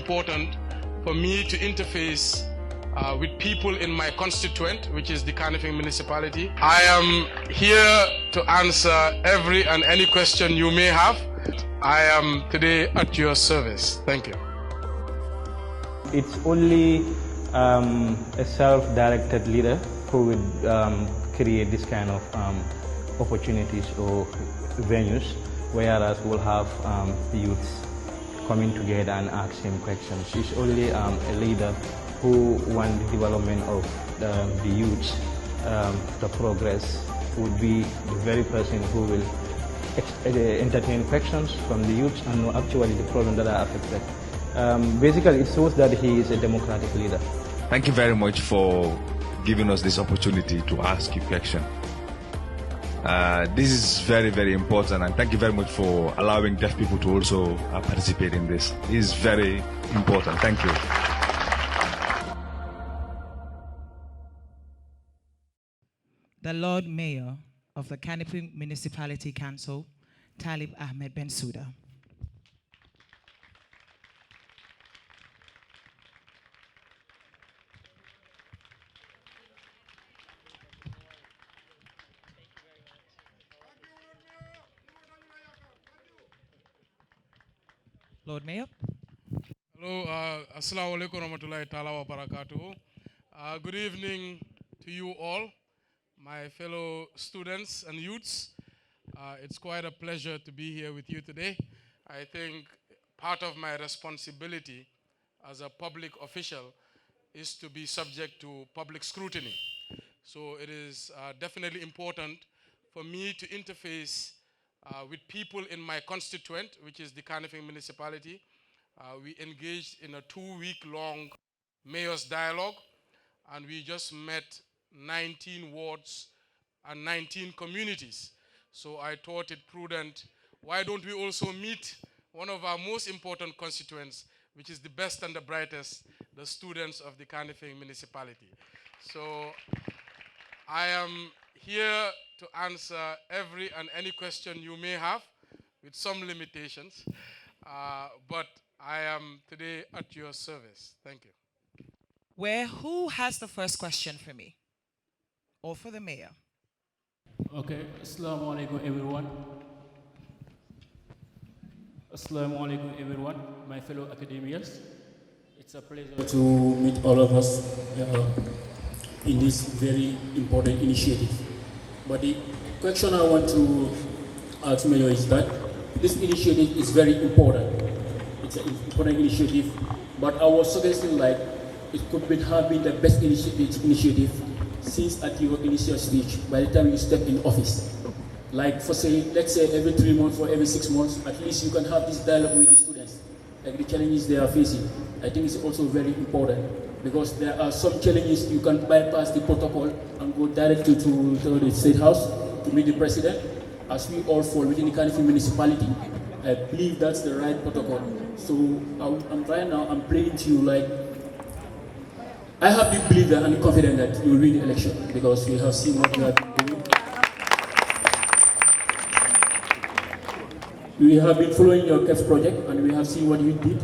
important for me to interface with people in my constituent, which is the Kmc municipality. I am here to answer every and any question you may have. I am today at your service. Thank you. It's only a self-directed leader who would create this kind of opportunities or venues, whereas we'll have the youths coming together and ask him questions. It's only a leader who wants the development of the youths, the progress, would be the very person who will entertain questions from the youths and know actually the problems that are affected. Basically, it shows that he is a democratic leader. Thank you very much for giving us this opportunity to ask you questions. This is very, very important, and thank you very much for allowing deaf people to also participate in this. It is very important. Thank you. The Lord Mayor of the Kmc Municipality Council, Talib Ahmed Bensouda. Lord Mayor. Hello, assalamu alaikum warahmatullahi ta'ala wa barakatuhu. Good evening to you all, my fellow students and youths. It's quite a pleasure to be here with you today. I think part of my responsibility as a public official is to be subject to public scrutiny. So it is definitely important for me to interface with people in my constituent, which is the Kmc municipality. We engaged in a 2-week-long mayor's dialogue, and we just met 19 wards and 19 communities. So I thought it prudent, why don't we also meet one of our most important constituents, which is the best and the brightest, the students of the Kmc municipality. So I am here to answer every and any question you may have, with some limitations, but I am today at your service. Thank you. Who has the first question for me? Or for the mayor? Okay, Assalamu alaikum everyone. Assalamu alaikum everyone, my fellow academians. It's a pleasure to meet all of us in this very important initiative. But the question I want to ask Mayor is that this initiative is very important. It's an important initiative, but I was suggesting like it could have been the best initiative since at your initial speech by the time you step in office. Like for say, let's say every 3 months or every 6 months, at least you can have this dialogue with the students, like the challenges they are facing. I think it's also very important because there are some challenges you can bypass the protocol and go directly to the State House to meet the President. As we all fall within the Kmc municipality, I believe that's the right protocol. So I'm right now, I'm praying to you like, I have the belief and the confidence that you will win the election because we have seen what you have been doing. We have been following your KEF project and we have seen what you did.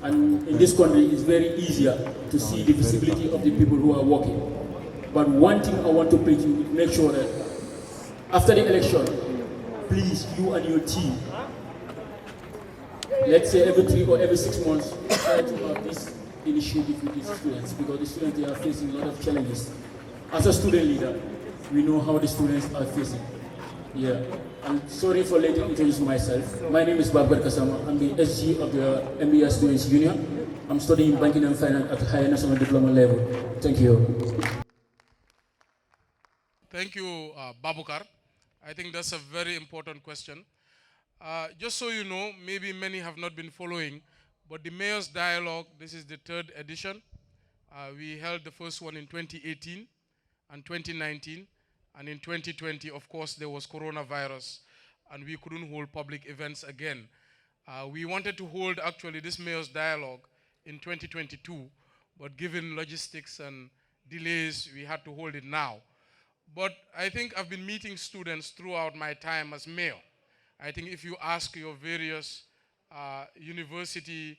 And in this country, it's very easier to see the visibility of the people who are working. But one thing I want to pray to you, make sure that after the election, please, you and your team, let's say every 3 or every 6 months, try to have this initiative with the students because the students they are facing a lot of challenges. As a student leader, we know how the students are facing. Yeah, I'm sorry for letting introduce myself. My name is Babar Kasama. I'm the SG of the MBA Students Union. I'm studying banking and finance at higher national diploma level. Thank you. Thank you, Babukar. I think that's a very important question. Just so you know, maybe many have not been following, but the Mayor's Dialogue, this is the 3rd edition. We held the first one in 2018 and 2019. And in 2020, of course, there was coronavirus, and we couldn't hold public events again. We wanted to hold, actually, this Mayor's Dialogue in 2022, but given logistics and delays, we had to hold it now. But I think I've been meeting students throughout my time as mayor. I think if you ask your various university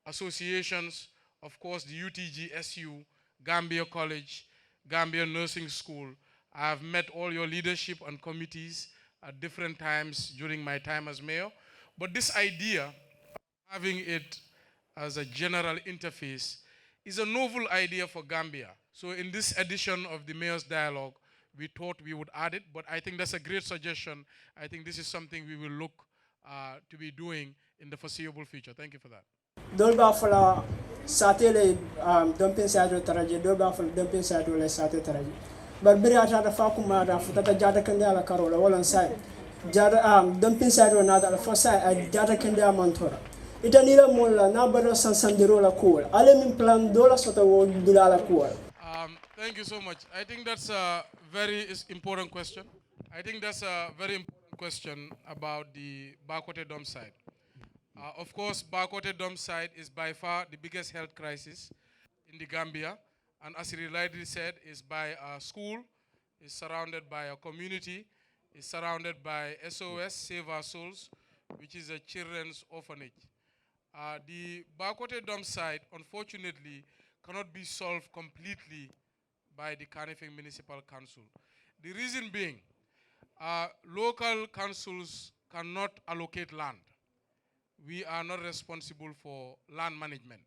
associations, of course, the UTG-SU, Gambia College, Gambia Nursing School. I have met all your leadership and committees at different times during my time as mayor. But this idea, having it as a general interface, is a novel idea for Gambia. So in this edition of the Mayor's Dialogue, we thought we would add it, but I think that's a great suggestion. I think this is something we will look to be doing in the foreseeable future. Thank you for that. Dolba fala satele dumping side taraji dolba fala dumping side wala sate taraji barbiri ata fa kuma da futata jada kande ala karola wala sai jada dumping side na da fa sai jada kande amantora ita nila mola na bado sansandiro la cool ale min plan dola sota wo dula la cool. Thank you so much. I think that's a very important question. I think that's a very important question about the Bakote Dome site. Of course, Bakote Dome site is by far the biggest health crisis in the Gambia. And as he rightly said, is by a school, is surrounded by a community, is surrounded by SOS, Save Our Souls, which is a children's orphanage. The Bakote Dome site, unfortunately, cannot be solved completely by the Kmc Municipal Council. The reason being, local councils cannot allocate land. We are not responsible for land management.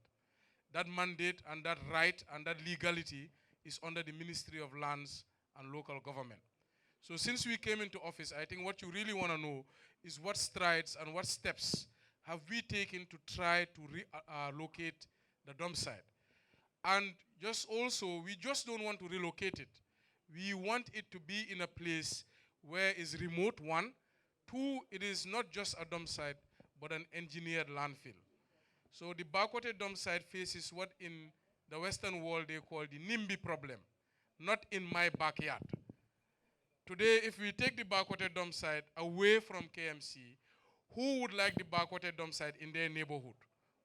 That mandate and that right and that legality is under the Ministry of Lands and Local Government. So since we came into office, I think what you really want to know is what strides and what steps have we taken to try to locate the dump site. And just also, we just don't want to relocate it. We want it to be in a place where it's remote, one. Two, it is not just a dump site, but an engineered landfill. So the Bakote dump site faces what in the Western world they call the NIMBY problem, not in my backyard. Today, if we take the Bakote dump site away from KMC, who would like the Bakote dump site in their neighborhood?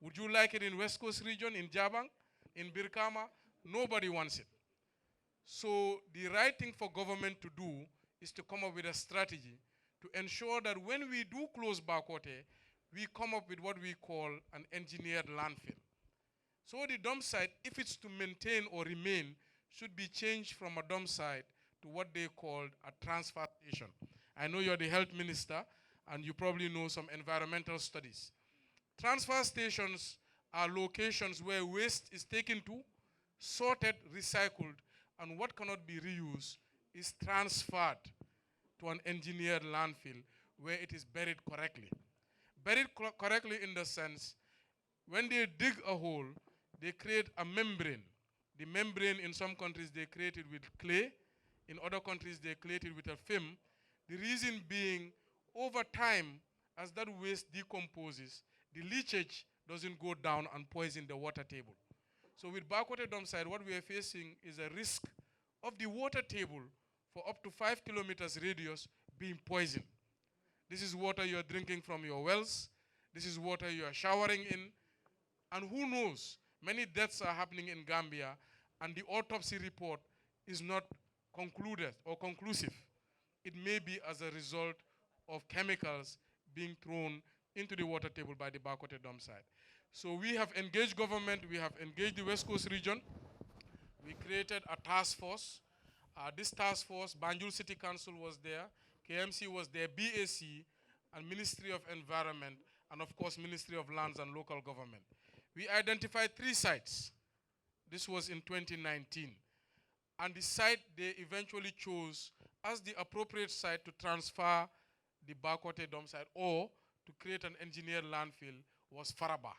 Would you like it in West Coast region, in Jabang, in Birkama? Nobody wants it. So the right thing for government to do is to come up with a strategy to ensure that when we do close Bakote, we come up with what we call an engineered landfill. So the dump site, if it's to maintain or remain, should be changed from a dump site to what they call a transfer station. I know you're the health minister, and you probably know some environmental studies. Transfer stations are locations where waste is taken to, sorted, recycled, and what cannot be reused is transferred to an engineered landfill where it is buried correctly. Buried correctly in the sense, when they dig a hole, they create a membrane. The membrane in some countries they create it with clay. In other countries they create it with a film. The reason being, over time, as that waste decomposes, the leachage doesn't go down and poison the water table. So with Bakote dump site, what we are facing is a risk of the water table for up to 5 kilometers radius being poisoned. This is water you are drinking from your wells. This is water you are showering in. And who knows, many deaths are happening in Gambia, and the autopsy report is not concluded or conclusive. It may be as a result of chemicals being thrown into the water table by the Bakote dump site. So we have engaged government, we have engaged the West Coast region. We created a task force. This task force, Banjul City Council was there, KMC was there, BAC, and Ministry of Environment, and of course, Ministry of Lands and Local Government. We identified 3 sites. This was in 2019. And the site they eventually chose as the appropriate site to transfer the Bakote dump site or to create an engineered landfill was Faraba.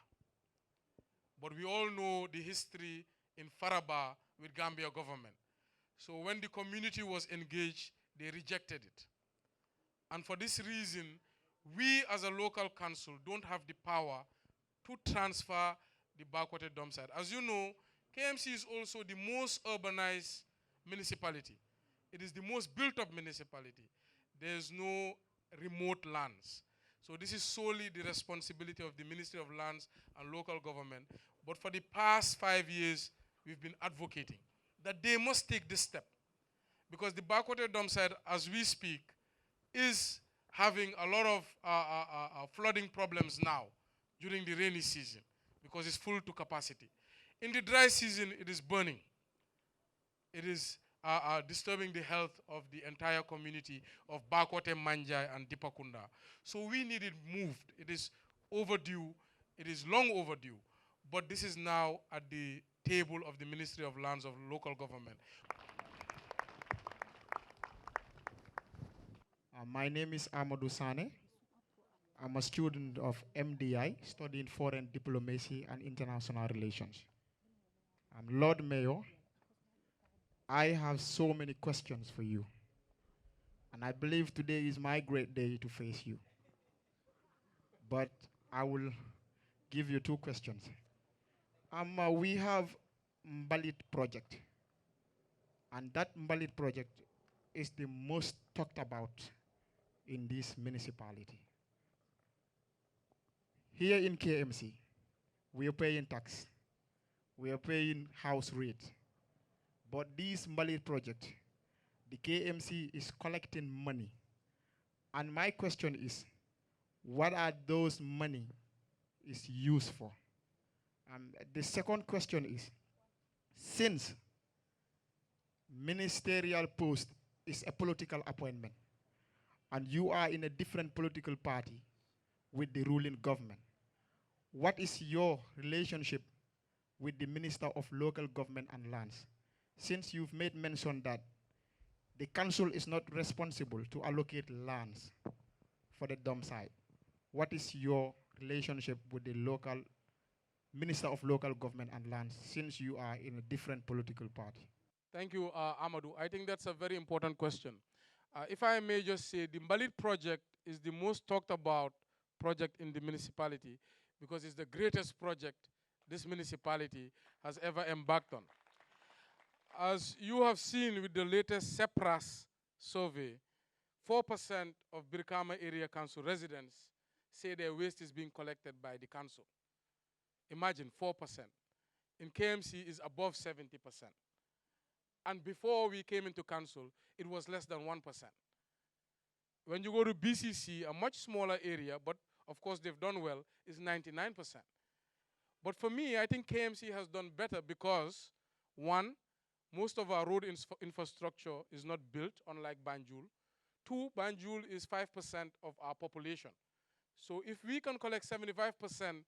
But we all know the history in Faraba with Gambia government. So when the community was engaged, they rejected it. And for this reason, we as a local council don't have the power to transfer the Bakote dump site. As you know, KMC is also the most urbanized municipality. It is the most built-up municipality. There is no remote lands. So this is solely the responsibility of the Ministry of Lands and Local Government. But for the past 5 years, we've been advocating that they must take this step. Because the Bakote dump site, as we speak, is having a lot of flooding problems now during the rainy season. because it's full to capacity. In the dry season, it is burning. It is disturbing the health of the entire community of Bakote, Manjai, and Dipakunda. So we need it moved. It is overdue. It is long overdue. But this is now at the table of the Ministry of Lands of Local Government. My name is Amadou Sane. I'm a student of MDI, studying foreign diplomacy and international relations. Lord Mayor, I have so many questions for you. And I believe today is my great day to face you. But I will give you two questions. We have Mbalit project. And that Mbalit project is the most talked about in this municipality. Here in KMC, we are paying tax. We are paying house rate. But this Mbalit project, the KMC is collecting money. And my question is, what are those money is used for? The second question is, since ministerial post is a political appointment, and you are in a different political party with the ruling government, what is your relationship with the Minister of Local Government and Lands? Since you've made mention that the council is not responsible to allocate lands for the dump site, what is your relationship with the local Minister of Local Government and Lands, since you are in a different political party? Thank you, Amadou. I think that's a very important question. If I may just say, the Mbalit project is the most talked about project in the municipality because it's the greatest project this municipality has ever embarked on. As you have seen with the latest CEPRAS survey, 4% of Birkama Area Council residents say their waste is being collected by the council. Imagine 4%. In KMC is above 70%. And before we came into council, it was less than 1%. When you go to BCC, a much smaller area, but of course they've done well, is 99%. But for me, I think KMC has done better because, one, most of our road infrastructure is not built, unlike Banjul. Two, Banjul is 5% of our population. So if we can collect 75%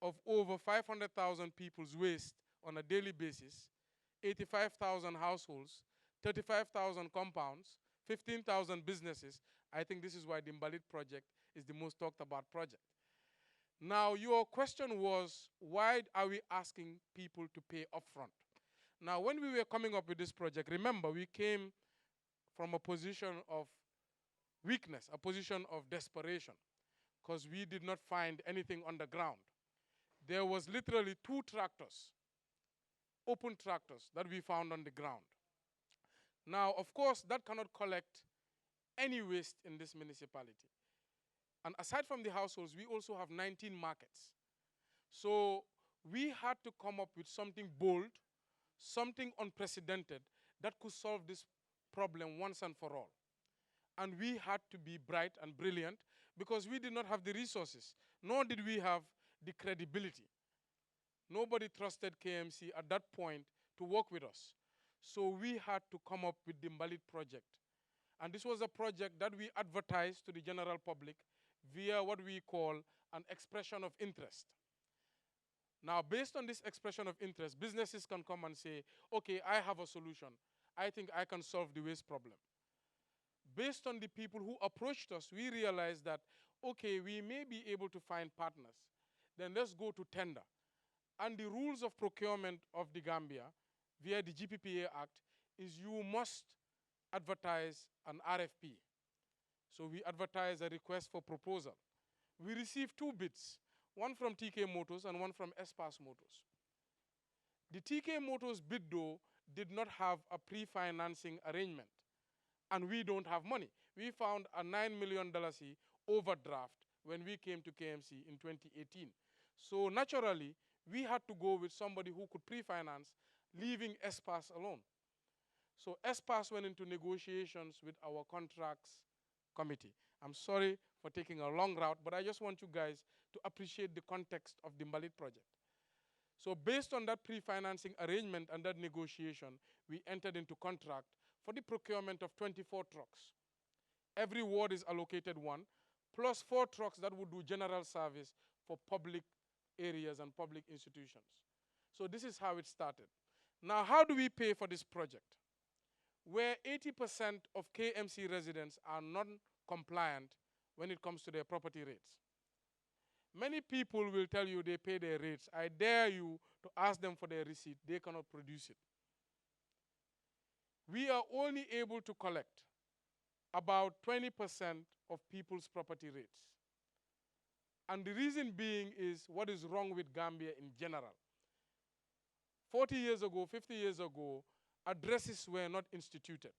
of over 500,000 people's waste on a daily basis, 85,000 households, 35,000 compounds, 15,000 businesses, I think this is why the Mbalit project is the most talked about project. Now, your question was, why are we asking people to pay upfront? Now, when we were coming up with this project, remember, we came from a position of weakness, a position of desperation, because we did not find anything on the ground. There was literally 2 tractors, open tractors, that we found on the ground. Now, of course, that cannot collect any waste in this municipality. And aside from the households, we also have 19 markets. So we had to come up with something bold, something unprecedented that could solve this problem once and for all. And we had to be bright and brilliant because we did not have the resources, nor did we have the credibility. Nobody trusted KMC at that point to work with us. So we had to come up with the Mbalit project. And this was a project that we advertised to the general public via what we call an expression of interest. Now, based on this expression of interest, businesses can come and say, okay, I have a solution. I think I can solve the waste problem. Based on the people who approached us, we realized that, okay, we may be able to find partners. Then let's go to tender. And the rules of procurement of the Gambia via the GPPA Act is you must advertise an RFP. So we advertise a request for proposal. We received 2 bids, one from TK Motors and one from Espas Motors. The TK Motors bid, though, did not have a pre-financing arrangement, and we don't have money. We found a $9 million overdraft when we came to KMC in 2018. So naturally, we had to go with somebody who could pre-finance, leaving Espas alone. So Espas went into negotiations with our contracts committee, I'm sorry for taking a long route, but I just want you guys to appreciate the context of the Mbalit project. So based on that pre-financing arrangement and that negotiation, we entered into contract for the procurement of 24 trucks. Every ward is allocated one, plus 4 trucks that would do general service for public areas and public institutions. So this is how it started. Now, how do we pay for this project? Where 80% of KMC residents are non-compliant when it comes to their property rates. Many people will tell you they pay their rates. I dare you to ask them for their receipt. They cannot produce it. We are only able to collect about 20% of people's property rates. And the reason being is what is wrong with Gambia in general. 40 years ago, 50 years ago, addresses were not instituted.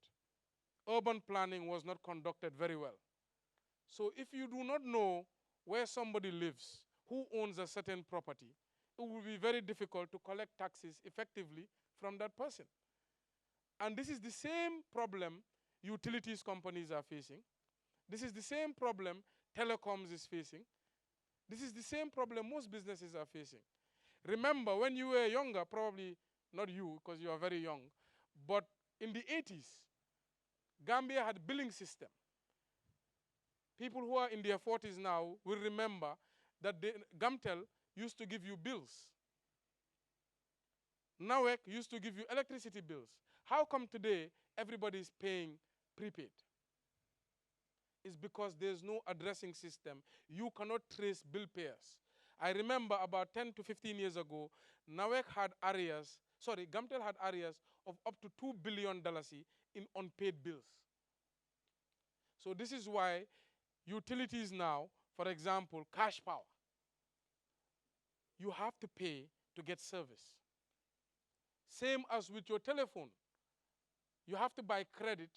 Urban planning was not conducted very well. So if you do not know where somebody lives, who owns a certain property, it will be very difficult to collect taxes effectively from that person. And this is the same problem utilities companies are facing. This is the same problem telecoms is facing. This is the same problem most businesses are facing. Remember, when you were younger, probably not you, because you are very young, but in the 80s, Gambia had a billing system. People who are in their 40s now will remember that Gamtel used to give you bills. NAWEC used to give you electricity bills. How come today everybody is paying prepaid? It's because there's no addressing system. You cannot trace bill payers. I remember about 10 to 15 years ago, NAWEC had areas, Gamtel had areas of up to $2 billion in unpaid bills. So this is why utilities now, for example, cash power, you have to pay to get service. Same as with your telephone. You have to buy credit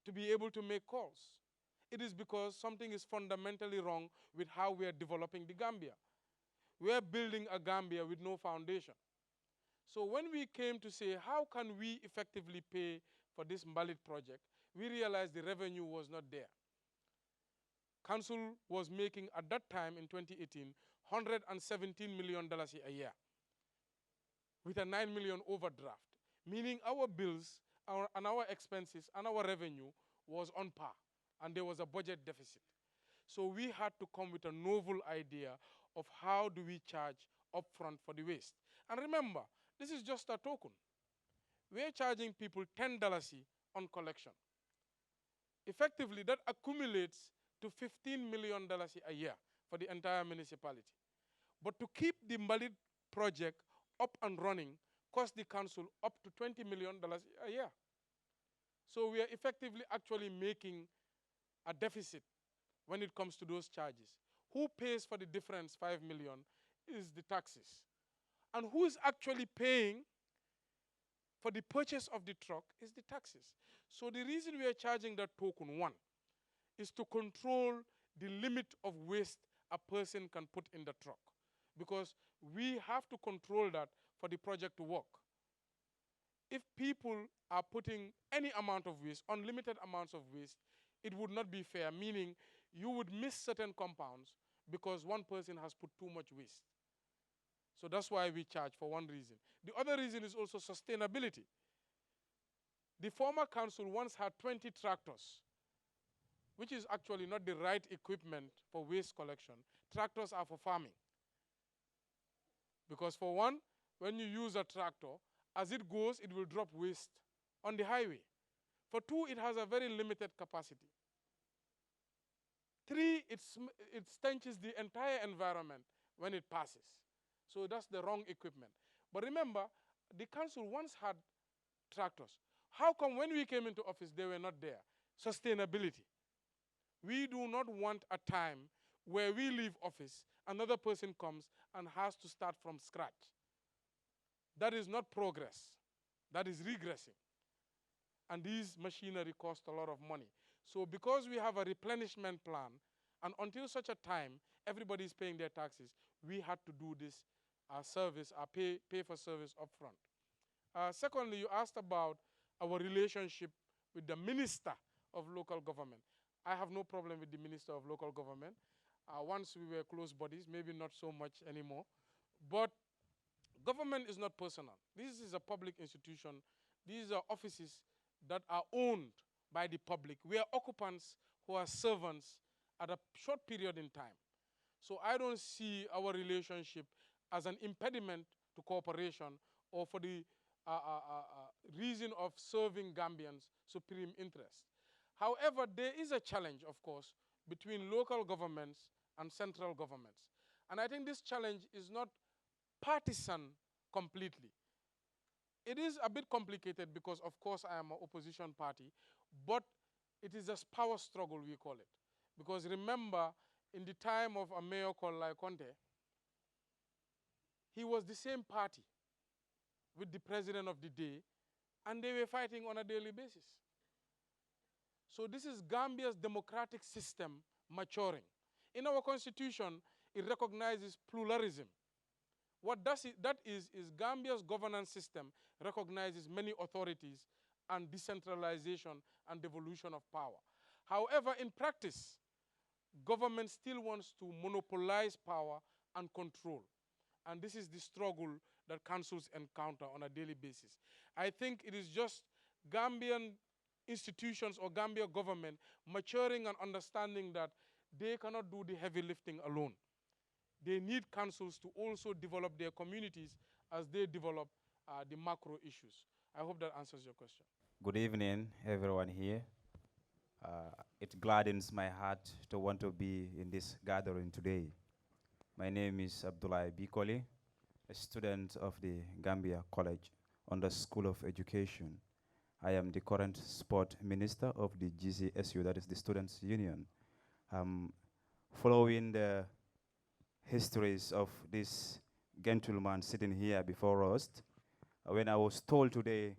to be able to make calls. It is because something is fundamentally wrong with how we are developing the Gambia. We are building a Gambia with no foundation. So when we came to say, how can we effectively pay for this Mbalit project, we realized the revenue was not there. Council was making, at that time in 2018, $117 million a year with a $9 million overdraft, meaning our bills and our expenses and our revenue was on par, and there was a budget deficit. So we had to come with a novel idea of how do we charge upfront for the waste. And remember, this is just a token. We're charging people $10 on collection. Effectively, that accumulates to $15 million a year for the entire municipality. But to keep the Mbalit project up and running cost the council up to $20 million a year. So we are effectively actually making a deficit when it comes to those charges. Who pays for the difference, $5 million, is the taxes. And who is actually paying for the purchase of the truck is the taxes. So the reason we are charging that token, one, is to control the limit of waste a person can put in the truck. Because we have to control that for the project to work. If people are putting any amount of waste, unlimited amounts of waste, it would not be fair, meaning you would miss certain compounds because one person has put too much waste. So that's why we charge, for one reason. The other reason is also sustainability. The former council once had 20 tractors, which is actually not the right equipment for waste collection. Tractors are for farming. Because for one, when you use a tractor, as it goes, it will drop waste on the highway. For two, it has a very limited capacity. Three, it stenches the entire environment when it passes. So that's the wrong equipment. But remember, the council once had tractors. How come when we came into office, they were not there? Sustainability. We do not want a time where we leave office, another person comes and has to start from scratch. That is not progress. That is regressing. And these machinery cost a lot of money. So because we have a replenishment plan, and until such a time everybody is paying their taxes, we had to do this service, pay for service upfront. Secondly, you asked about our relationship with the Minister of Local Government. I have no problem with the Minister of Local Government. Once we were close buddies, maybe not so much anymore. But government is not personal. This is a public institution. These are offices that are owned by the public. We are occupants who are servants at a short period in time. So I don't see our relationship as an impediment to cooperation or for the reason of serving Gambians' supreme interest. However, there is a challenge, of course, between local governments and central governments. And I think this challenge is not partisan completely. It is a bit complicated because, of course, I am an opposition party, but it is a power struggle, we call it. Because remember, in the time of a mayor called Lai Conte, he was the same party with the president of the day, and they were fighting on a daily basis. So this is Gambia's democratic system maturing. In our constitution, it recognizes pluralism. What that is Gambia's governance system recognizes many authorities and decentralization and devolution of power. However, in practice, government still wants to monopolize power and control. And this is the struggle that councils encounter on a daily basis. I think it is just Gambian institutions or Gambia government maturing and understanding that they cannot do the heavy lifting alone. They need councils to also develop their communities as they develop the macro issues. I hope that answers your question. Good evening, everyone here. It gladdens my heart to want to be in this gathering today. My name is Abdullah Bikoli, a student of the Gambia College on the School of Education. I am the current sport minister of the GCSU, that is the Students' Union. Following the histories of this gentleman sitting here before us, when I was told today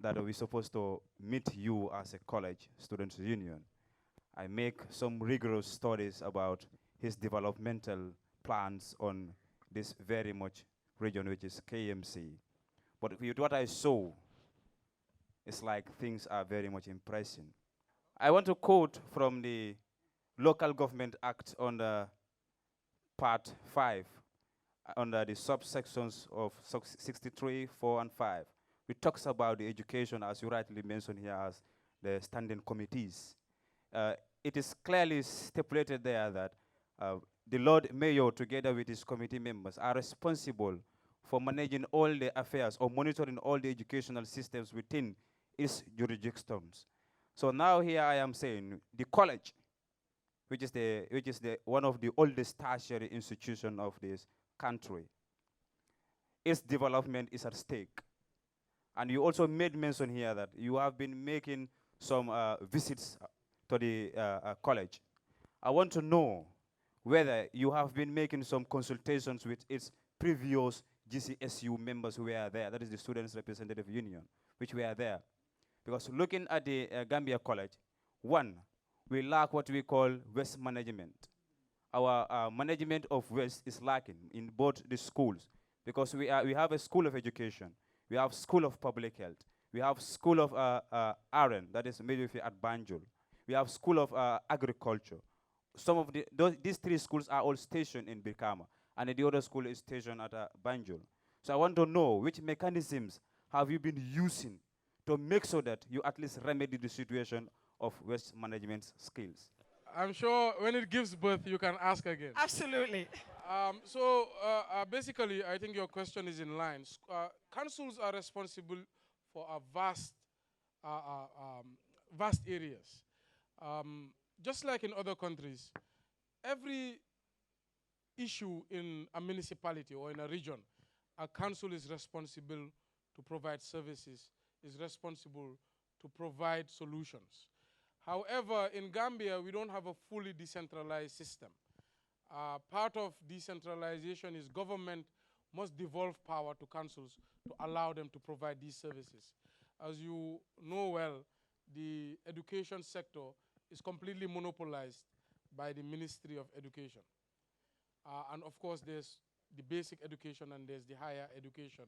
that we're supposed to meet you as a college students union, I make some rigorous studies about his developmental plans on this very much region, which is KMC. But with what I saw, it's like things are very much impressive. I want to quote from the Local Government Act on the Part 5, under the subsections of 63, 4, and 5. It talks about the education, as you rightly mentioned here, as the standing committees. It is clearly stipulated there that the Lord Mayor, together with his committee members, are responsible for managing all the affairs or monitoring all the educational systems within its jurisdictions. So now here I am saying the college, which is one of the oldest tertiary institutions of this country, its development is at stake. And you also made mention here that you have been making some visits to the college. I want to know whether you have been making some consultations with its previous GCSU members who were there, that is the Students' Representative Union, which were there. Because looking at the Gambia College, one, we lack what we call waste management. Our management of waste is lacking in both the schools, because we have a school of education, we have school of public health, we have school of RN, that is midwifery at Banjul, we have school of agriculture. Some of these three schools are all stationed in Birkama, and the other school is stationed at Banjul. So I want to know which mechanisms have you been using to make sure that you at least remedy the situation of waste management skills. I'm sure when it gives birth, you can ask again. Absolutely. Basically, I think your question is in line. Councils are responsible for a vast areas. Just like in other countries, every issue in a municipality or in a region, a council is responsible to provide services, is responsible to provide solutions. However, in Gambia, we don't have a fully decentralized system. Part of decentralization is government must devolve power to councils to allow them to provide these services. As you know well, the education sector is completely monopolized by the Ministry of Education. And of course, there's the basic education and there's the higher education.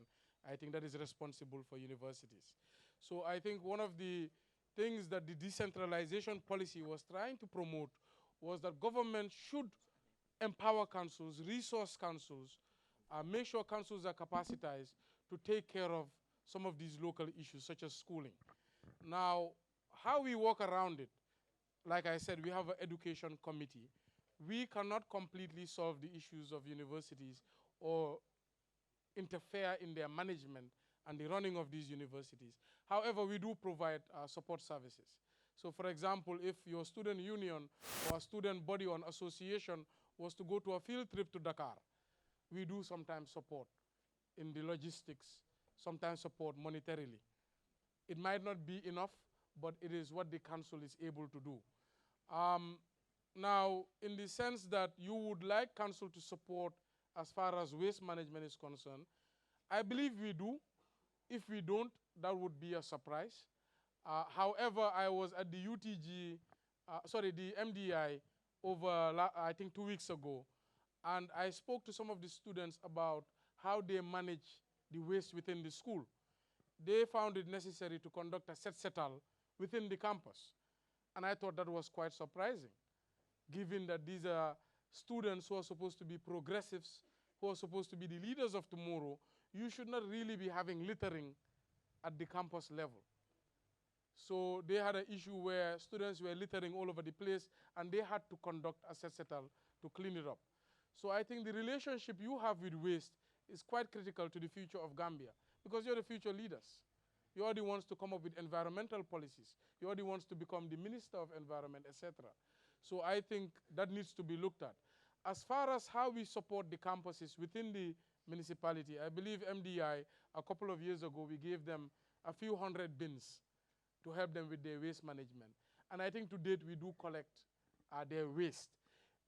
I think that is responsible for universities. So I think one of the things that the decentralization policy was trying to promote was that government should empower councils, resource councils, make sure councils are capacitized to take care of some of these local issues, such as schooling. Now, how we work around it, like I said, we have an education committee. We cannot completely solve the issues of universities or interfere in their management and the running of these universities. However, we do provide support services. So for example, if your student union or student body or association was to go to a field trip to Dakar, we do sometimes support in the logistics, sometimes support monetarily. It might not be enough, but it is what the council is able to do. Now, in the sense that you would like council to support as far as waste management is concerned, I believe we do. If we don't, that would be a surprise. However, I was at the the MDI over, I think 2 weeks ago, and I spoke to some of the students about how they manage the waste within the school. They found it necessary to conduct a set-setal within the campus. And I thought that was quite surprising, given that these are students who are supposed to be progressives, who are supposed to be the leaders of tomorrow. You should not really be having littering at the campus level. So they had an issue where students were littering all over the place, and they had to conduct a set-setal to clean it up. So I think the relationship you have with waste is quite critical to the future of Gambia, because you're the future leaders. You're the ones to come up with environmental policies. You're the ones to become the Minister of Environment, etc. So I think that needs to be looked at. As far as how we support the campuses within the municipality, I believe MDI, a couple of years ago, we gave them a few hundred bins to help them with their waste management. And I think to date, we do collect their waste.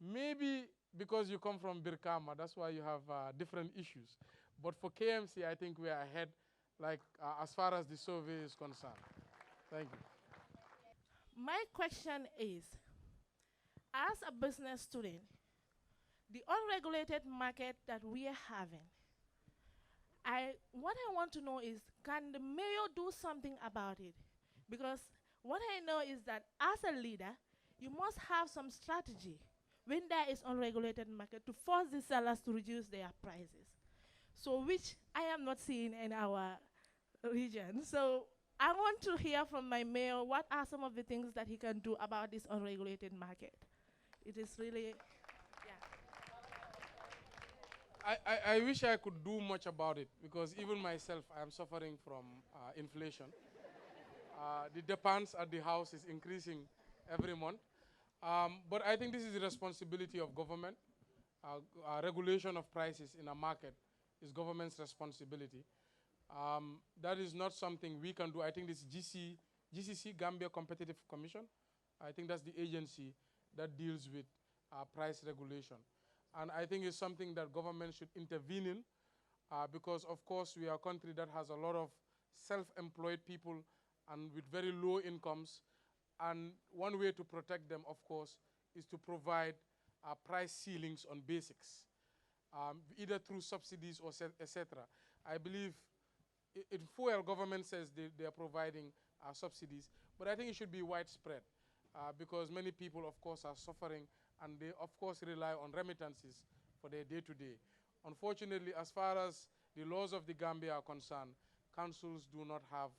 Maybe because you come from Birkama, that's why you have different issues. But for KMC, I think we are ahead, like as far as the survey is concerned. Thank you. My question is, as a business student, the unregulated market that we are having, what I want to know is, can the mayor do something about it? Because what I know is that as a leader, you must have some strategy when there is unregulated market to force the sellers to reduce their prices. So which I am not seeing in our region. So I want to hear from my mayor, what are some of the things that he can do about this unregulated market? It is really, I wish I could do much about it, because even myself, I am suffering from inflation. The demands at the house is increasing every month. But I think this is the responsibility of government. Regulation of prices in a market is government's responsibility. That is not something we can do. I think this GCC, Gambia Competitive Commission, I think that's the agency that deals with price regulation. And I think it's something that government should intervene in, because of course we are a country that has a lot of self-employed people and with very low incomes. And one way to protect them, of course, is to provide price ceilings on basics, either through subsidies or etc. I believe in fuel, government says they are providing subsidies, but I think it should be widespread, because many people, of course, are suffering, and they, of course, rely on remittances for their day-to-day. Unfortunately, as far as the laws of the Gambia are concerned, councils do not have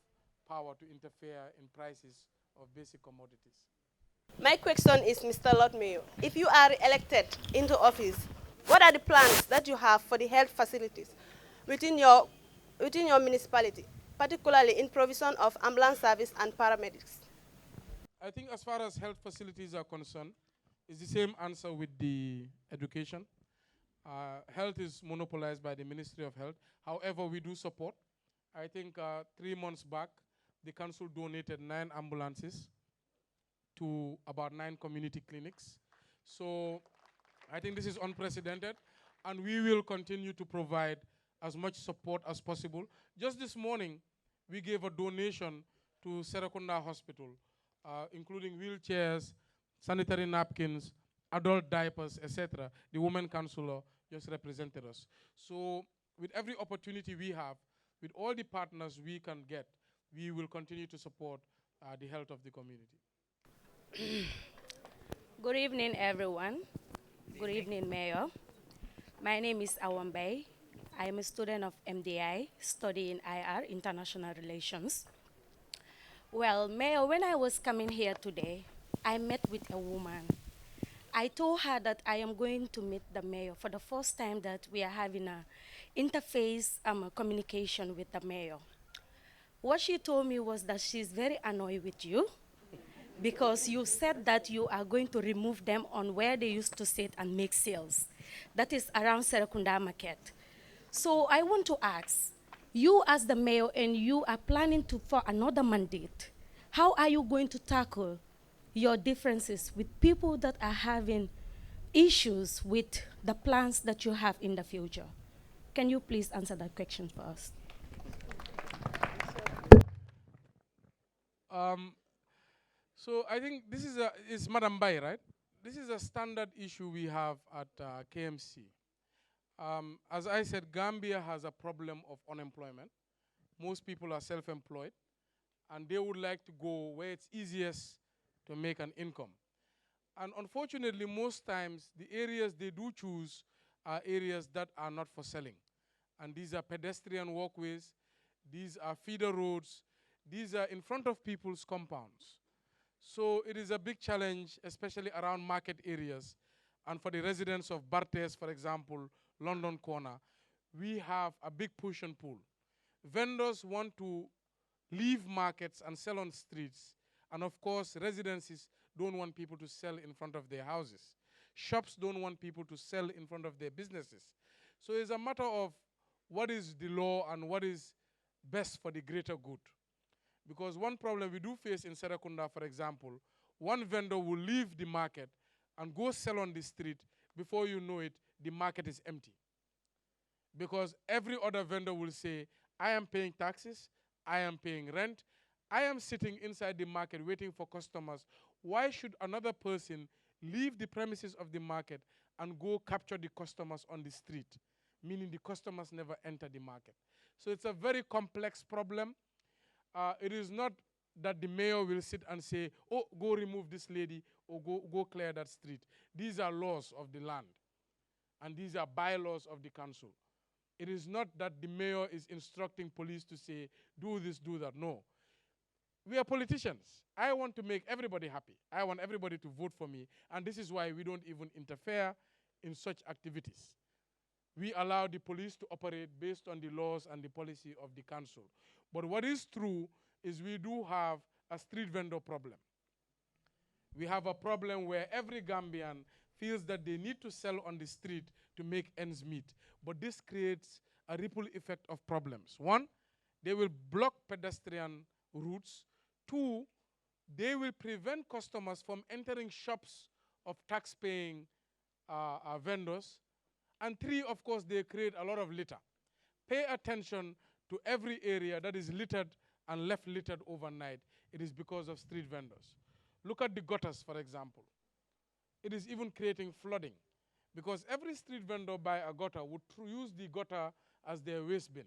power to interfere in prices of basic commodities. My question is, Mr. Lord Mayor, if you are elected into office, what are the plans that you have for the health facilities within your municipality, particularly in provision of ambulance service and paramedics? I think as far as health facilities are concerned, it's the same answer with the education. Health is monopolized by the Ministry of Health. However, we do support. I think 3 months back, the council donated 9 ambulances to about 9 community clinics. So I think this is unprecedented, and we will continue to provide as much support as possible. Just this morning, we gave a donation to Serakunda Hospital, including wheelchairs, sanitary napkins, adult diapers, etc. The women councillor just represented us. So with every opportunity we have, with all the partners we can get, we will continue to support the health of the community. Good evening, everyone. Good evening, Mayor. My name is Awambay. I am a student of MDI, studying IR, International Relations. Well, Mayor, when I was coming here today, I met with a woman. I told her that I am going to meet the mayor for the first time, that we are having a interface communication with the mayor. What she told me was that she's very annoyed with you because you said that you are going to remove them on where they used to sit and make sales. That is around Serekunda Market. So I want to ask, you as the mayor and you are planning for another mandate, how are you going to tackle your differences with people that are having issues with the plans that you have in the future? Can you please answer that question for us? So I think this is Madam Bai, right? This is a standard issue we have at KMC. As I said, Gambia has a problem of unemployment. Most people are self-employed, and they would like to go where it's easiest to make an income. And unfortunately, most times, the areas they do choose are areas that are not for selling. And these are pedestrian walkways, these are feeder roads, these are in front of people's compounds. So it is a big challenge, especially around market areas. And for the residents of Bartes, for example, London Corner, we have a big push and pull. Vendors want to leave markets and sell on streets. And of course, residences don't want people to sell in front of their houses. Shops don't want people to sell in front of their businesses. So it's a matter of what is the law and what is best for the greater good. Because one problem we do face in Serekunda, for example, one vendor will leave the market and go sell on the street. Before you know it, the market is empty. Because every other vendor will say, I am paying taxes, I am paying rent, I am sitting inside the market waiting for customers. Why should another person leave the premises of the market and go capture the customers on the street? Meaning the customers never enter the market. So it's a very complex problem. It is not that the mayor will sit and say, oh, go remove this lady or go clear that street. These are laws of the land. And these are bylaws of the council. It is not that the mayor is instructing police to say, do this, do that. No. We are politicians. I want to make everybody happy. I want everybody to vote for me. And this is why we don't even interfere in such activities. We allow the police to operate based on the laws and the policy of the council. But what is true is we do have a street vendor problem. We have a problem where every Gambian feels that they need to sell on the street to make ends meet. But this creates a ripple effect of problems. One, they will block pedestrian routes. Two, they will prevent customers from entering shops of tax-paying vendors. And three, of course, they create a lot of litter. Pay attention to every area that is littered and left littered overnight. It is because of street vendors. Look at the gutters, for example. It is even creating flooding because every street vendor by a gutter would use the gutter as their waste bin.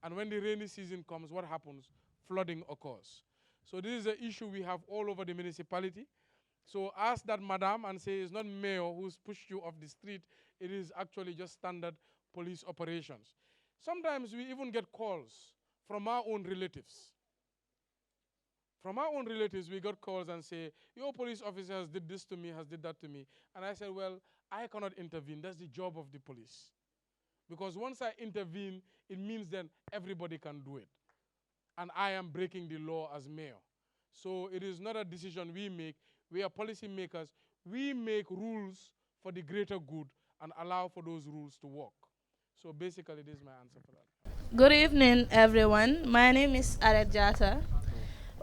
And when the rainy season comes, what happens? Flooding occurs. So this is an issue we have all over the municipality. So ask that madam and say it's not mayor who's pushed you off the street. It is actually just standard police operations. Sometimes we even get calls from our own relatives. From our own relatives, we got calls and say, your police officer has did this to me, has did that to me. And I said, well, I cannot intervene. That's the job of the police. Because once I intervene, it means then everybody can do it. And I am breaking the law as mayor. So it is not a decision we make. We are policy makers. We make rules for the greater good and allow for those rules to work. So basically, this is my answer for that. Good evening, everyone. My name is Aret Jata.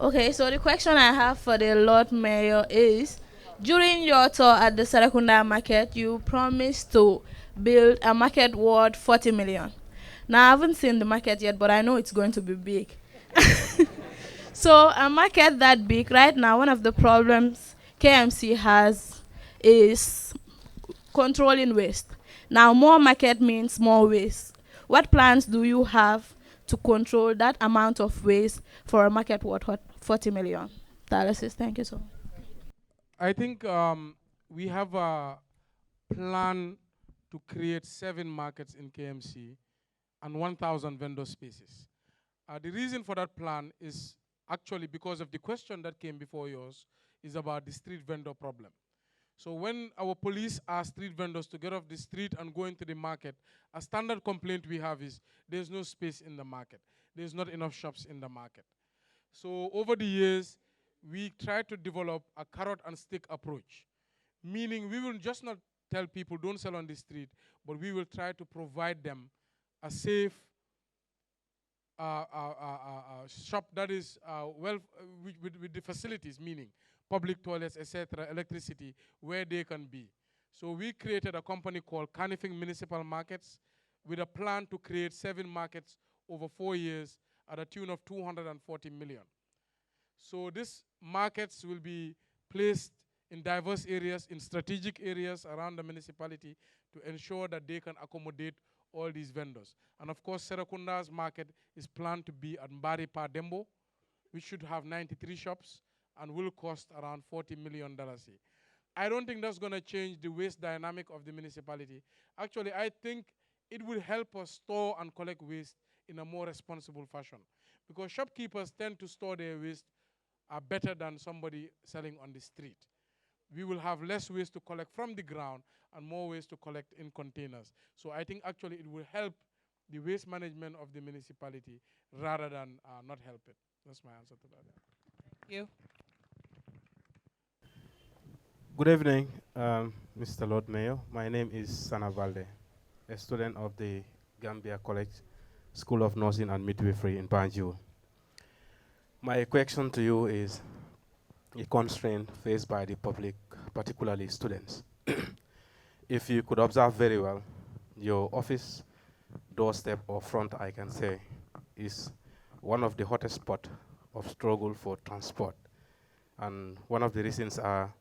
Okay, so the question I have for the Lord Mayor is, during your tour at the Serekunda market, you promised to build a market worth 40 million. Now, I haven't seen the market yet, but I know it's going to be big. So a market that big, right now, one of the problems KMC has is controlling waste. Now, more market means more waste. What plans do you have to control that amount of waste for a market worth 40 million. Dialysis, thank you so much. I think we have a plan to create 7 markets in KMC and 1,000 vendor spaces. The reason for that plan is actually because of the question that came before yours is about the street vendor problem. So when our police ask street vendors to get off the street and go into the market, a standard complaint we have is there's no space in the market. There's not enough shops in the market. So over the years, we try to develop a carrot and stick approach, meaning we will just not tell people don't sell on the street, but we will try to provide them a safe shop that is with the facilities, meaning public toilets, etc., electricity, where they can be. So we created a company called Kmc Municipal Markets with a plan to create 7 markets over 4 years at a tune of 240 million. So these markets will be placed in diverse areas, in strategic areas around the municipality to ensure that they can accommodate all these vendors. And of course, Serakunda's market is planned to be at Mbari Dembo, which should have 93 shops and will cost around $40 million. I don't think that's going to change the waste dynamic of the municipality. Actually, I think it will help us store and collect waste in a more responsible fashion, because shopkeepers tend to store their waste better than somebody selling on the street. We will have less waste to collect from the ground and more waste to collect in containers. So I think actually it will help the waste management of the municipality rather than not help it. That's my answer to that. Thank you. Good evening, Mr. Lord Mayor. My name is Sana Valde, a student of the Gambia College School of Nursing and Midwifery in Banjul. My question to you is a constraint faced by the public, particularly students. If you could observe very well, your office doorstep or front, I can say, is one of the hottest spots of struggle for transport. And one of the reasons are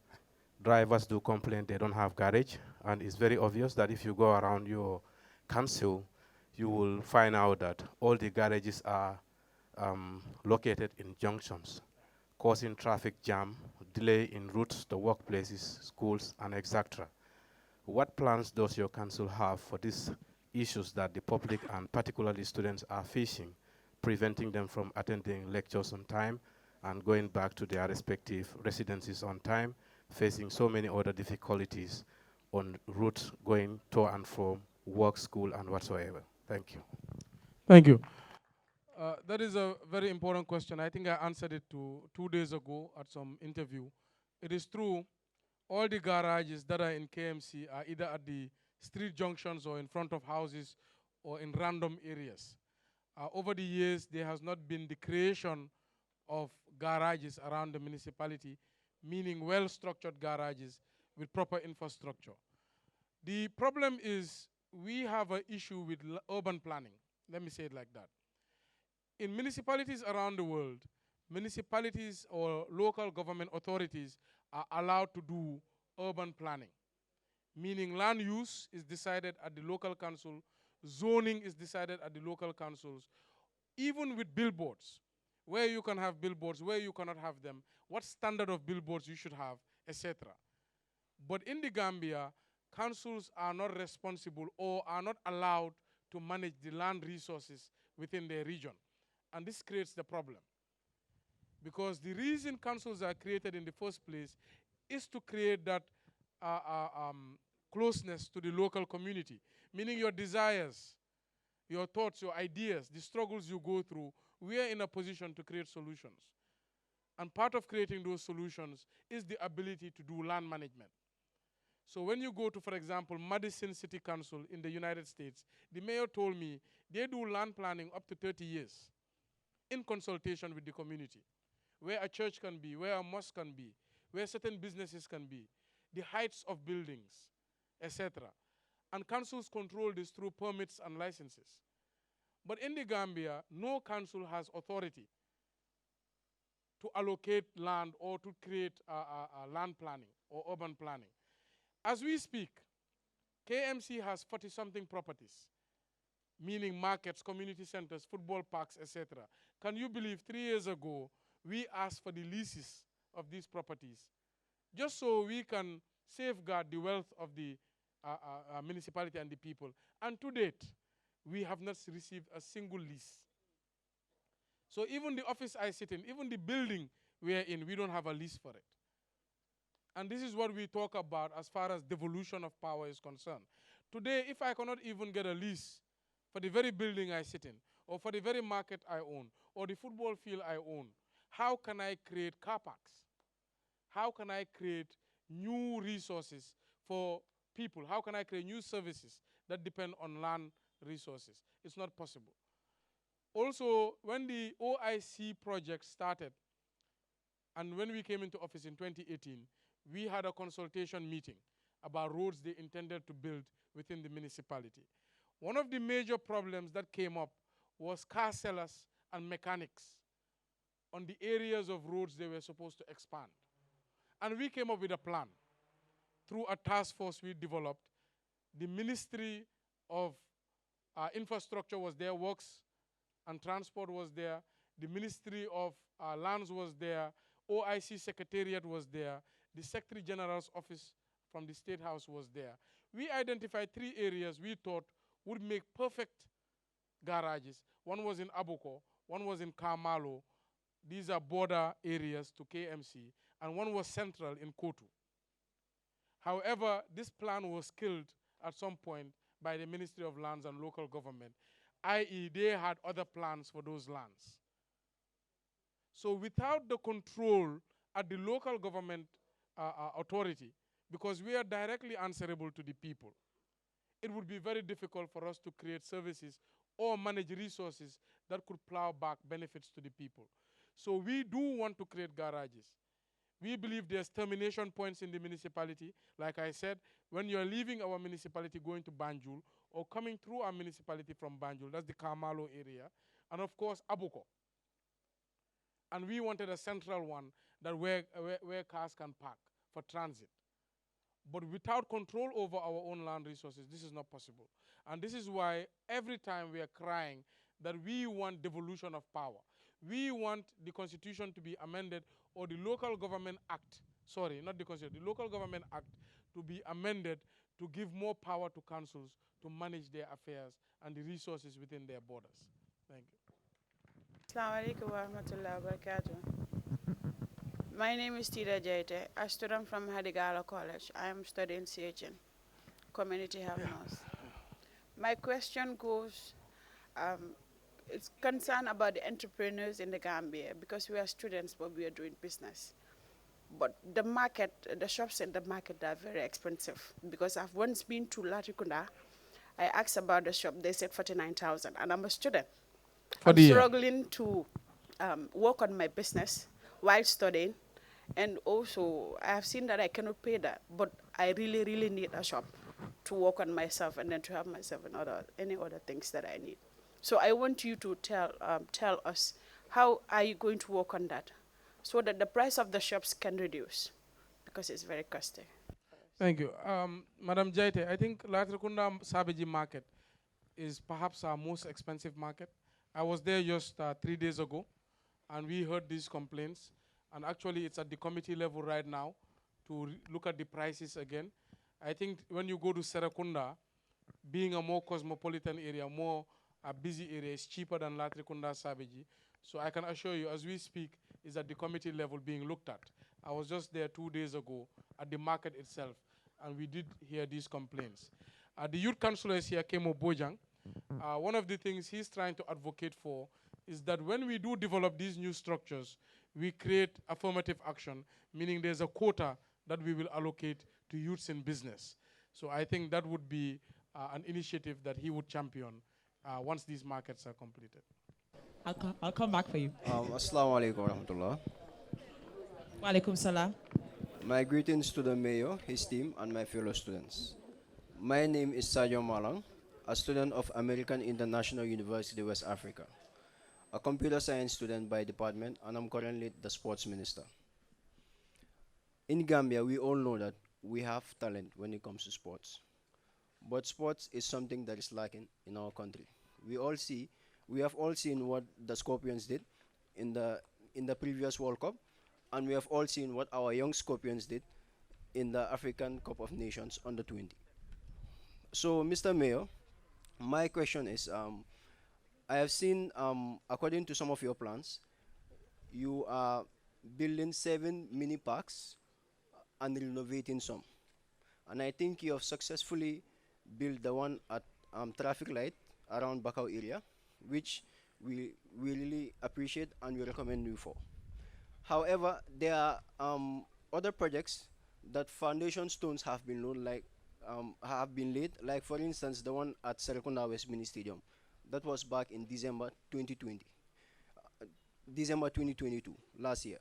drivers do complain they don't have garage, and it's very obvious that if you go around your council, you will find out that all the garages are located in junctions, causing traffic jam, delay in routes to workplaces, schools, and etc. What plans does your council have for these issues that the public and particularly students are facing, preventing them from attending lectures on time and going back to their respective residences on time, facing so many other difficulties on routes going to and from work, school, and whatsoever? Thank you. Thank you. That is a very important question. I think I answered it 2 days ago at some interview. It is true, all the garages that are in KMC are either at the street junctions or in front of houses or in random areas. Over the years, there has not been the creation of garages around the municipality, meaning well-structured garages with proper infrastructure. The problem is we have an issue with urban planning. Let me say it like that. In municipalities around the world, municipalities or local government authorities are allowed to do urban planning, meaning land use is decided at the local council, zoning is decided at the local councils, even with billboards, where you can have billboards, where you cannot have them, what standard of billboards you should have, etc. But in the Gambia, councils are not responsible or are not allowed to manage the land resources within their region. And this creates the problem. Because the reason councils are created in the first place is to create that closeness to the local community, meaning your desires, your thoughts, your ideas, the struggles you go through, we are in a position to create solutions. And part of creating those solutions is the ability to do land management. So when you go to, for example, Madison City Council in the United States, the mayor told me they do land planning up to 30 years in consultation with the community, where a church can be, where a mosque can be, where certain businesses can be, the heights of buildings, etc. And councils control this through permits and licenses. But in the Gambia, no council has authority to allocate land or to create land planning or urban planning. As we speak, KMC has 40-something properties meaning markets, community centers, football parks, etc. Can you believe 3 years ago, we asked for the leases of these properties just so we can safeguard the wealth of the municipality and the people. And to date, we have not received a single lease. So even the office I sit in, even the building we are in, we don't have a lease for it. And this is what we talk about as far as devolution of power is concerned. Today, if I cannot even get a lease for the very building I sit in, or for the very market I own, or the football field I own, how can I create car parks? How can I create new resources for people? How can I create new services that depend on land resources? It's not possible. Also, when the OIC project started, and when we came into office in 2018, we had a consultation meeting about roads they intended to build within the municipality. One of the major problems that came up was car sellers and mechanics on the areas of roads they were supposed to expand. And we came up with a plan through a task force we developed. The Ministry of Infrastructure was there, Works and Transport was there, the Ministry of Lands was there, OIC Secretariat was there, the Secretary General's office from the State House was there. We identified 3 areas we thought would make perfect garages. One was in Abuko, one was in Kamalo. These are border areas to KMC, and one was central in Kotu. However, this plan was killed at some point by the Ministry of Lands and Local Government, i.e. they had other plans for those lands. So without the control at the local government authority, because we are directly answerable to the people, it would be very difficult for us to create services or manage resources that could plow back benefits to the people. So we do want to create garages. We believe there's termination points in the municipality. Like I said, when you're leaving our municipality going to Banjul or coming through our municipality from Banjul, that's the Kamalo area, and of course Abuko. And we wanted a central one that where cars can park for transit. But without control over our own land resources, this is not possible. And this is why every time we are crying that we want devolution of power. We want the Constitution to be amended, or the Local Government Act, sorry, not the Constitution, the Local Government Act to be amended to give more power to councils to manage their affairs and the resources within their borders. Thank you. Assalamu alaikum wa rahmatullahi wa barakatuh. My name is Tida Jaite, a student from Hadigala College. I am studying CHN, Community Health Nurse. My question goes, it's concerned about the entrepreneurs in the Gambia, because we are students, but we are doing business. But the market, the shops in the market are very expensive, because I've once been to Latrikunda. I asked about the shop, they said 49,000, and I'm a student. I'm struggling to work on my business while studying, and also I have seen that I cannot pay that, but I really, really need a shop to work on myself and then to have myself and any other things that I need. So I want you to tell us, how are you going to work on that so that the price of the shops can reduce, because it's very costly. Thank you. Madam Jaite, I think Latrikunda Sabeji market is perhaps our most expensive market. I was there just 3 days ago, and we heard these complaints. And actually, it's at the committee level right now to look at the prices again. I think when you go to Serakunda, being a more cosmopolitan area, more a busy area, is cheaper than Latrikunda Sabeji. So I can assure you, as we speak, is at the committee level being looked at. I was just there 2 days ago at the market itself, and we did hear these complaints. The youth councillor is here, Kemo Bojang. One of the things he's trying to advocate for is that when we do develop these new structures, we create affirmative action, meaning there's a quota that we will allocate to youths in business. So I think that would be an initiative that he would champion once these markets are completed. I'll come back for you. Assalamu alaikum wa rahmatullah. Wa alaikum salam. My greetings to the mayor, his team, and my fellow students. My name is Sadio Malang, a student of American International University, West Africa, a computer science student by department, and I'm currently the sports minister. In Gambia, we all know that we have talent when it comes to sports. But sports is something that is lacking in our country, We have all seen what the Scorpions did in the previous World Cup, and we have all seen what our young Scorpions did in the African Cup of Nations under 20. So, Mr. Mayor, my question is, I have seen, according to some of your plans, you are building 7 mini parks and renovating some. And I think you have successfully built the one at traffic light around Bakau area, which we really appreciate and we recommend you for. However, there are other projects that foundation stones have been laid, like for instance the one at Serekunda West Mini Stadium. That was back in December 2020, December 2022, last year.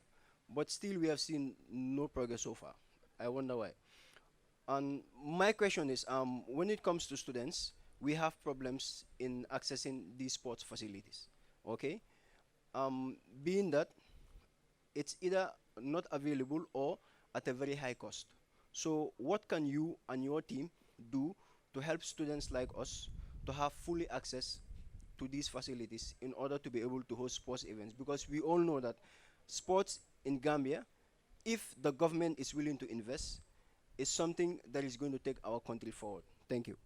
But still we have seen no progress so far. I wonder why. And my question is, when it comes to students, we have problems in accessing these sports facilities. Okay, being that it's either not available or at a very high cost. So, what can you and your team do to help students like us to have fully access to these facilities in order to be able to host sports events? Because we all know that sports in Gambia, if the government is willing to invest, is something that is going to take our country forward. Thank you.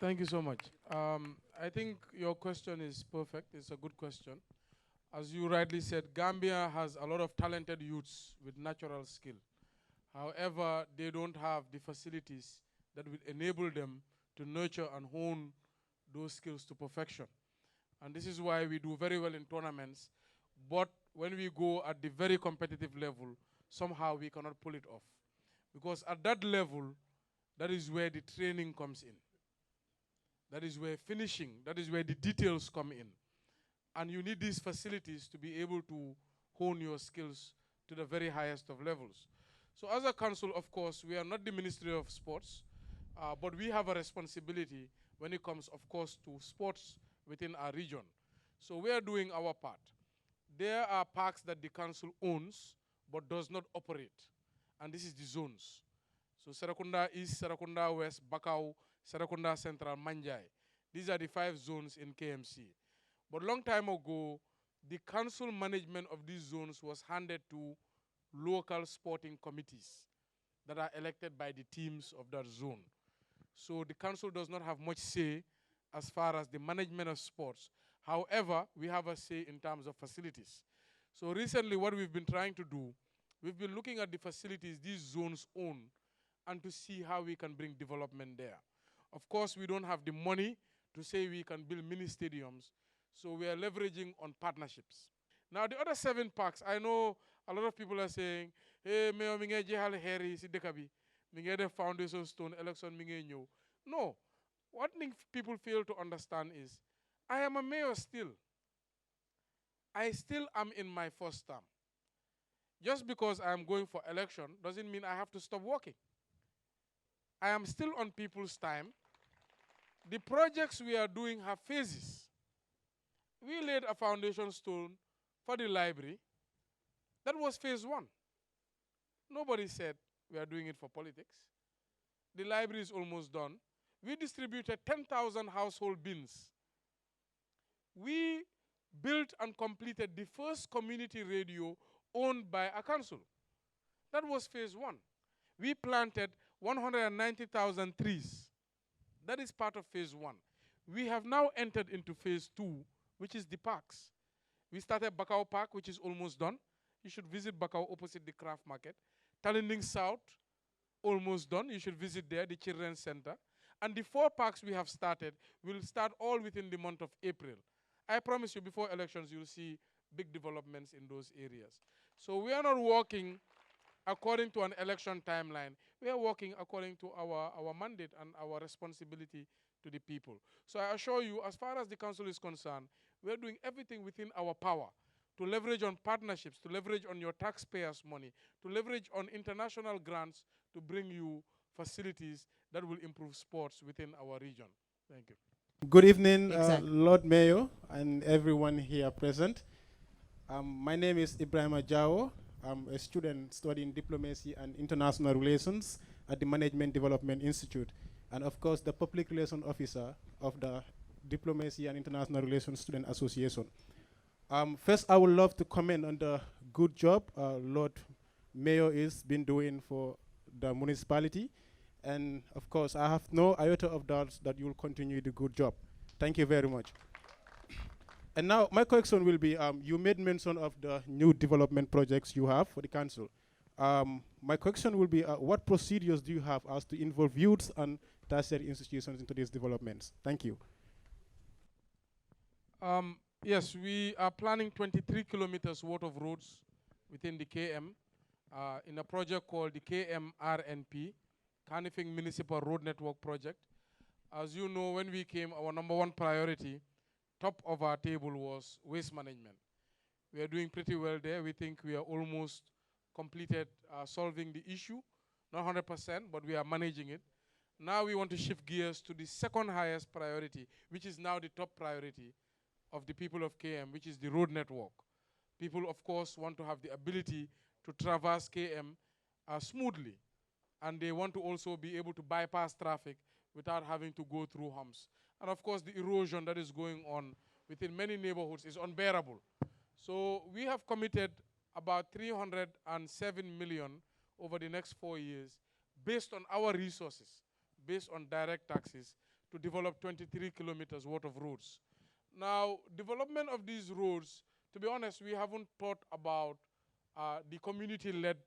Thank you so much. I think your question is perfect. It's a good question. As you rightly said, Gambia has a lot of talented youths with natural skill. However, they don't have the facilities that will enable them to nurture and hone those skills to perfection. And this is why we do very well in tournaments, but when we go at the very competitive level, somehow we cannot pull it off. Because at that level, that is where the training comes in. That is where finishing, that is where the details come in. And you need these facilities to be able to hone your skills to the very highest of levels. So as a council, of course, we are not the Ministry of Sports, but we have a responsibility when it comes, of course, to sports within our region. So we are doing our part. There are parks that the council owns, but does not operate. And this is the zones. So Serekunda East, Serekunda West, Bakau, Serekunda Central, Manjai. These are the 5 zones in KMC. But a long time ago, the council management of these zones was handed to local sporting committees that are elected by the teams of that zone. So the council does not have much say as far as the management of sports. However, we have a say in terms of facilities. So recently what we've been trying to do, we've been looking at the facilities these zones own and to see how we can bring development there. Of course, we don't have the money to say we can build mini stadiums, so we are leveraging on partnerships. Now, the other 7 parks, I know a lot of people are saying, hey, Mayor, mi nge jehal heri si deka bi, mi nge def foundation stone, election mi nge ñew. No, what people fail to understand is, I am a mayor still. I still am in my first term. Just because I am going for election doesn't mean I have to stop working. I am still on people's time. The projects we are doing have phases. We laid a foundation stone for the library. That was phase 1. Nobody said we are doing it for politics. The library is almost done. We distributed 10,000 household bins. We built and completed the first community radio owned by a council. That was phase 1. We planted 190,000 trees. That is part of phase 1. We have now entered into phase 2, which is the parks. We started Bakau Park, which is almost done. You should visit Bakau opposite the craft market. Talinding South, almost done. You should visit there, the Children's Center. And the 4 parks we have started will start all within the month of April. I promise you, before elections, you'll see big developments in those areas. So we are not working according to an election timeline. We are working according to our mandate and our responsibility to the people. So I assure you, as far as the council is concerned, we are doing everything within our power to leverage on partnerships, to leverage on your taxpayers' money, to leverage on international grants to bring you facilities that will improve sports within our region. Thank you. Good evening, Lord Mayor and everyone here present. My name is Ibrahim Ajao. I'm a student studying diplomacy and international relations at the Management Development Institute. and of course the Public Relations Officer of the Diplomacy and International Relations Student Association. First, I would love to comment on the good job Lord Mayor is been doing for the municipality. And of course, I have no iota of doubt that you will continue the good job. Thank you very much. And now my question will be, you made mention of the new development projects you have for the council. My question will be, what procedures do you have as to involve youths and tertiary institutions into these developments? Thank you. Yes, we are planning 23 kilometers worth of roads within the KM in a project called the KMRNP, Carnifing Municipal Road Network Project. As you know, when we came, our number one priority, top of our table, was waste management. We are doing pretty well there. We think we are almost completed solving the issue, not 100%, but we are managing it. Now we want to shift gears to the second highest priority, which is now the top priority of the people of KM, which is the road network. People, of course, want to have the ability to traverse KM smoothly, and they want to also be able to bypass traffic without having to go through humps. And of course, the erosion that is going on within many neighborhoods is unbearable. So we have committed about 307 million over the next 4 years based on our resources, based on direct taxes, to develop 23 kilometers worth of roads. Now, development of these roads, to be honest, we haven't thought about the community-led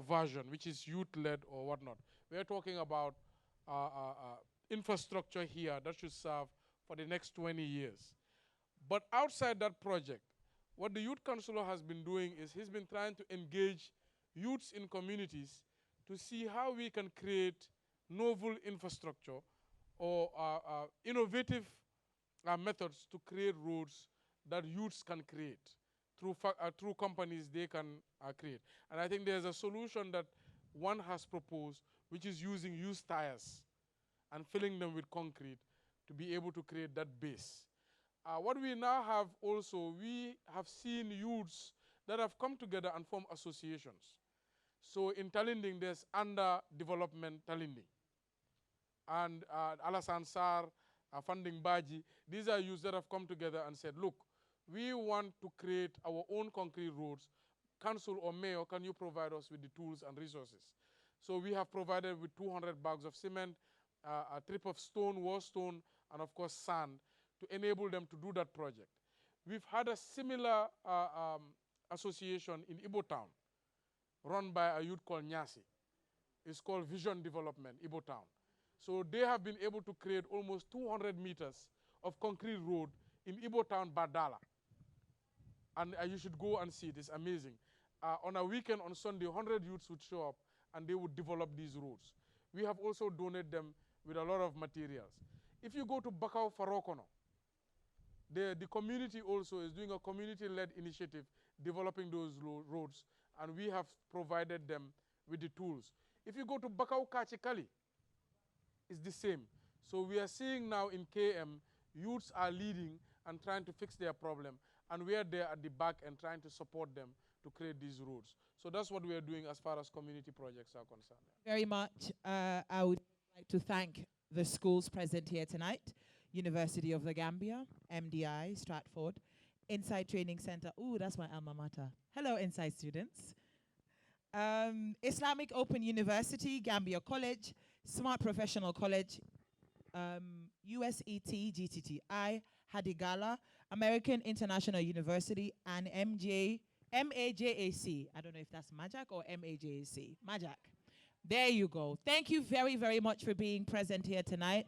version, which is youth-led or whatnot. We are talking about infrastructure here that should serve for the next 20 years. But outside that project, what the youth councillor has been doing is he's been trying to engage youths in communities to see how we can create novel infrastructure or innovative methods to create roads that youths can create through companies they can create. And I think there's a solution that one has proposed, which is using used tires and filling them with concrete to be able to create that base. What we now have also, we have seen youths that have come together and formed associations. So in Talinding, there's Under Development Talinding. And Alasan Sar, Funding Baji, these are youths that have come together and said, look, we want to create our own concrete roads. Council or mayor, can you provide us with the tools and resources? So we have provided with 200 bags of cement, a trip of stone, war stone, and of course sand to enable them to do that project. We've had a similar association in Ibo Town run by a youth called Nyasi. It's called Vision Development, Ibo Town. So they have been able to create almost 200 meters of concrete road in Ibo Town, Badala. And you should go and see it, it's amazing. On a weekend, on Sunday, 100 youths would show up and they would develop these roads. We have also donated them with a lot of materials. If you go to Bakau Farokono, the community also is doing a community-led initiative developing those roads, and we have provided them with the tools. If you go to Bakau Kachikali, it's the same. So we are seeing now in KM, youths are leading and trying to fix their problem, and we are there at the back and trying to support them to create these roads. So that's what we are doing as far as community projects are concerned. Very much. I would like to thank the schools present here tonight. University of the Gambia, MDI, Stratford, Inside Training Center. Ooh, that's my alma mater. Hello, Inside students. Islamic Open University, Gambia College, Smart Professional College, USET, GTTI, Hadigala, American International University, and MAJAC. I don't know if that's Majak or MAJAC. Majak. There you go. Thank you very, very much for being present here tonight.